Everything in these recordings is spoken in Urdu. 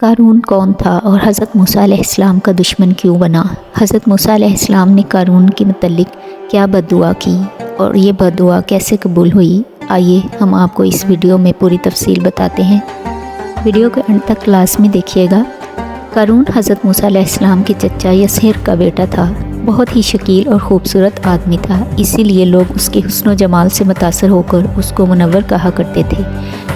قارون کون تھا اور حضرت موسیٰ علیہ السلام کا دشمن کیوں بنا؟ حضرت موسیٰ علیہ السلام نے قارون کے متعلق کیا بد دعا کی اور یہ بد دعا کیسے قبول ہوئی؟ آئیے ہم آپ کو اس ویڈیو میں پوری تفصیل بتاتے ہیں۔ ویڈیو کے انت تک لازمی دیکھیے گا۔ قارون حضرت موسیٰ علیہ السلام کے چچا یسہر کا بیٹا تھا۔ بہت ہی شکیل اور خوبصورت آدمی تھا، اسی لیے لوگ اس کے حسن و جمال سے متاثر ہو کر اس کو منور کہا کرتے تھے۔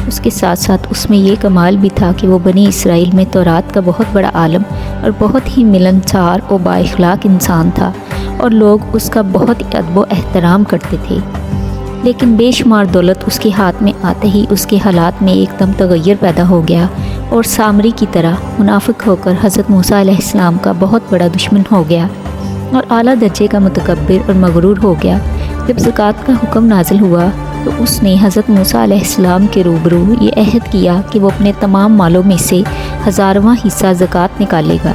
اس کے ساتھ ساتھ اس میں یہ کمال بھی تھا کہ وہ بنی اسرائیل میں تورات کا بہت بڑا عالم اور بہت ہی ملنسار و با اخلاق انسان تھا، اور لوگ اس کا بہت ادب و احترام کرتے تھے۔ لیکن بے شمار دولت اس کے ہاتھ میں آتے ہی اس کے حالات میں ایک دم تغیر پیدا ہو گیا، اور سامری کی طرح منافق ہو کر حضرت موسیٰ علیہ السلام کا بہت بڑا دشمن ہو گیا اور اعلیٰ درجے کا متکبر اور مغرور ہو گیا۔ جب زکوٰۃ کا حکم نازل ہوا تو اس نے حضرت موسیٰ علیہ السلام کے روبرو یہ عہد کیا کہ وہ اپنے تمام مالوں میں سے 1000واں حصہ زکوٰۃ نکالے گا،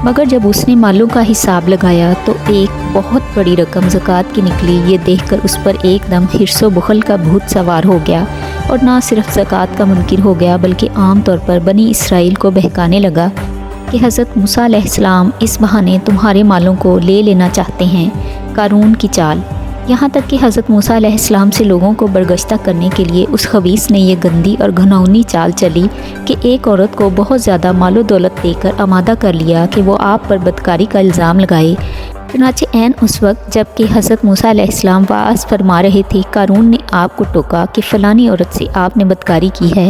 مگر جب اس نے مالوں کا حساب لگایا تو ایک بہت بڑی رقم زکوٰۃ کی نکلی۔ یہ دیکھ کر اس پر ایک دم حرص و بخل کا بھوت سوار ہو گیا، اور نہ صرف زکوٰۃ کا منکر ہو گیا بلکہ عام طور پر بنی اسرائیل کو بہکانے لگا کہ حضرت موسیٰ علیہ السلام اس بہانے تمہارے مالوں کو لے لینا چاہتے ہیں۔ قارون کی چال، یہاں تک کہ حضرت موسیٰ علیہ السلام سے لوگوں کو برگشتہ کرنے کے لیے اس خبیث نے یہ گندی اور گھناؤنی چال چلی کہ ایک عورت کو بہت زیادہ مال و دولت دے کر آمادہ کر لیا کہ وہ آپ پر بدکاری کا الزام لگائے۔ چنانچہ عین اس وقت جب کہ حضرت موسیٰ علیہ السلام وعظ فرما رہے تھے، قارون نے آپ کو ٹوکا کہ فلانی عورت سے آپ نے بدکاری کی ہے۔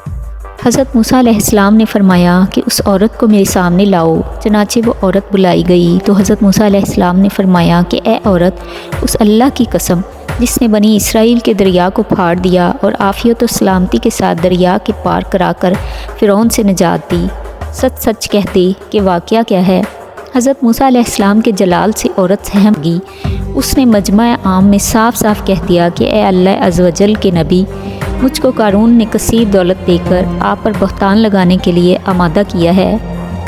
حضرت موسیٰ علیہ السلام نے فرمایا کہ اس عورت کو میرے سامنے لاؤ۔ چنانچہ وہ عورت بلائی گئی تو حضرت موسیٰ علیہ السلام نے فرمایا کہ اے عورت، اس اللہ کی قسم جس نے بنی اسرائیل کے دریا کو پھاڑ دیا اور عافیت و سلامتی کے ساتھ دریا کے پار کرا کر فرعون سے نجات دی، سچ سچ کہہ دے کہ واقعہ کیا ہے؟ حضرت موسیٰ علیہ السلام کے جلال سے عورت سہم گئی۔ اس نے مجمع عام میں صاف صاف کہہ دیا کہ اے اللہ عز و جل کے نبی، مجھ کو قارون نے کثیر دولت دے کر آپ پر بہتان لگانے کے لیے آمادہ کیا ہے۔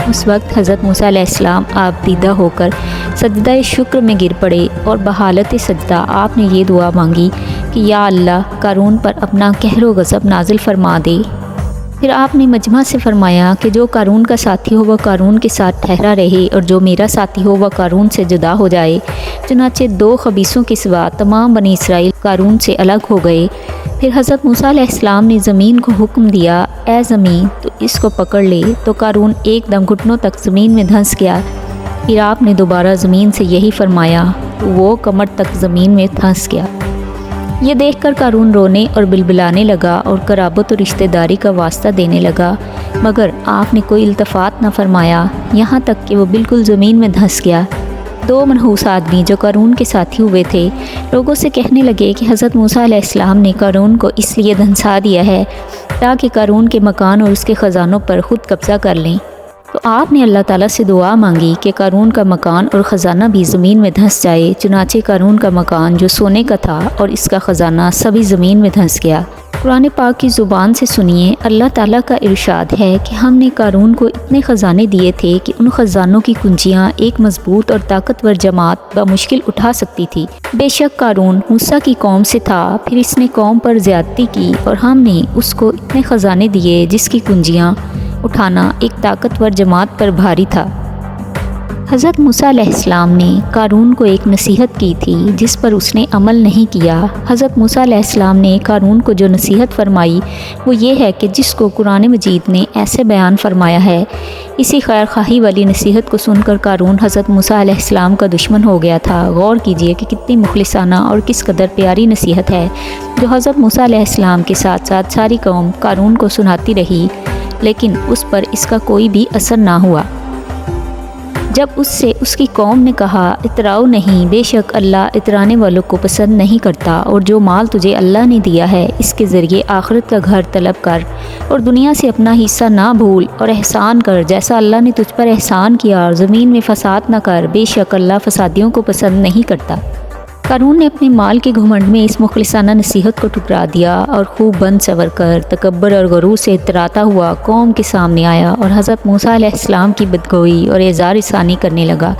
اس وقت حضرت موسیٰ علیہ السلام آپ دیدہ ہو کر سجدہ شکر میں گر پڑے، اور بحالت سجدہ آپ نے یہ دعا مانگی کہ یا اللہ، قارون پر اپنا قہر و غضب نازل فرما دے۔ پھر آپ نے مجمع سے فرمایا کہ جو قارون کا ساتھی ہو وہ قارون کے ساتھ ٹھہرا رہے، اور جو میرا ساتھی ہو وہ قارون سے جدا ہو جائے۔ چنانچہ 2 خبیثوں کے سوا تمام بنی اسرائیل قارون سے الگ ہو گئے۔ پھر حضرت موسیٰ علیہ السلام نے زمین کو حکم دیا، اے زمین تو اس کو پکڑ لے، تو قارون ایک دم گھٹنوں تک زمین میں دھنس گیا۔ پھر آپ نے دوبارہ زمین سے یہی فرمایا تو وہ کمر تک زمین میں دھنس گیا۔ یہ دیکھ کر قارون رونے اور بلبلانے لگا اور قرابت و رشتہ داری کا واسطہ دینے لگا، مگر آپ نے کوئی التفات نہ فرمایا، یہاں تک کہ وہ بالکل زمین میں دھنس گیا۔ 2 منحوس آدمی جو قارون کے ساتھی ہوئے تھے لوگوں سے کہنے لگے کہ حضرت موسیٰ علیہ السلام نے قارون کو اس لیے دھنسا دیا ہے تاکہ قارون کے مکان اور اس کے خزانوں پر خود قبضہ کر لیں۔ تو آپ نے اللہ تعالیٰ سے دعا مانگی کہ قارون کا مکان اور خزانہ بھی زمین میں دھنس جائے۔ چنانچہ قارون کا مکان جو سونے کا تھا اور اس کا خزانہ سبھی زمین میں دھنس گیا۔ قرآن پاک کی زبان سے سنیے، اللہ تعالیٰ کا ارشاد ہے کہ ہم نے قارون کو اتنے خزانے دیے تھے کہ ان خزانوں کی کنجیاں ایک مضبوط اور طاقتور جماعت بمشکل اٹھا سکتی تھی۔ بے شک قارون موسیٰ کی قوم سے تھا، پھر اس نے قوم پر زیادتی کی اور ہم نے اس کو اتنے خزانے دیے جس کی کنجیاں اٹھانا ایک طاقتور جماعت پر بھاری تھا۔ حضرت موسیٰ علیہ السلام نے قارون کو ایک نصیحت کی تھی جس پر اس نے عمل نہیں کیا۔ حضرت موسیٰ علیہ السلام نے قارون کو جو نصیحت فرمائی وہ یہ ہے کہ جس کو قرآن مجید نے ایسے بیان فرمایا ہے، اسی خیر خواہی والی نصیحت کو سن کر قارون حضرت موسیٰ علیہ السلام کا دشمن ہو گیا تھا۔ غور کیجئے کہ کتنی مخلصانہ اور کس قدر پیاری نصیحت ہے جو حضرت موسیٰ علیہ السلام کے ساتھ ساتھ ساری قوم قارون کو سناتی رہی، لیکن اس پر اس کا کوئی بھی اثر نہ ہوا۔ جب اس سے اس کی قوم نے کہا اتراؤ نہیں، بے شک اللہ اترانے والوں کو پسند نہیں کرتا، اور جو مال تجھے اللہ نے دیا ہے اس کے ذریعے آخرت کا گھر طلب کر اور دنیا سے اپنا حصہ نہ بھول، اور احسان کر جیسا اللہ نے تجھ پر احسان کیا، اور زمین میں فساد نہ کر، بے شک اللہ فسادیوں کو پسند نہیں کرتا۔ قارون نے اپنے مال کے گھمنڈ میں اس مخلصانہ نصیحت کو ٹکرا دیا اور خوب بند سور کر تکبر اور غرور سے اتراتا ہوا قوم کے سامنے آیا اور حضرت موسیٰ علیہ السلام کی بدگوئی اور اعزار ثانی کرنے لگا۔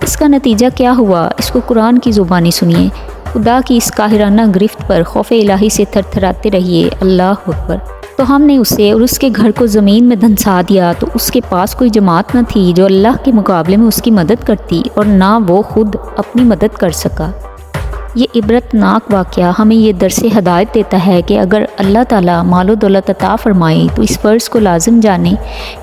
اس کا نتیجہ کیا ہوا اس کو قرآن کی زبانی سنیے۔ خدا کی اس قاہرانہ گرفت پر خوف الہی سے تھر تھراتے رہیے۔ اللہ اکبر۔ تو ہم نے اسے اور اس کے گھر کو زمین میں دھنسا دیا، تو اس کے پاس کوئی جماعت نہ تھی جو اللہ کے مقابلے میں اس کی مدد کرتی، اور نہ وہ خود اپنی مدد کر سکا۔ یہ عبرتناک واقعہ ہمیں یہ درس ہدایت دیتا ہے کہ اگر اللہ تعالیٰ مال و دولت عطا فرمائے تو اس فرض کو لازم جانے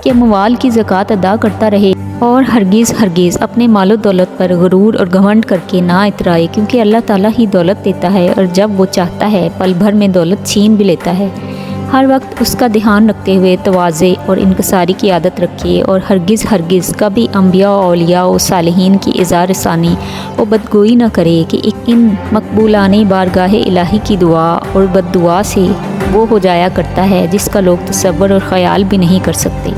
کہ اموال کی زکوٰۃ ادا کرتا رہے، اور ہرگز اپنے مال و دولت پر غرور اور گھمنڈ کر کے نہ اترائے، کیونکہ اللہ تعالیٰ ہی دولت دیتا ہے، اور جب وہ چاہتا ہے پل بھر میں دولت چھین بھی لیتا ہے۔ ہر وقت اس کا دھیان رکھتے ہوئے تواضع اور انکساری کی عادت رکھیے، اور ہرگز کبھی انبیاء و اولیاء و صالحین کی اظہار ثانی و بدگوئی نہ کرے کہ ان مقبولانِ بارگاہ الہی کی دعا اور بد دعا سے وہ ہو جایا کرتا ہے جس کا لوگ تصور اور خیال بھی نہیں کر سکتے۔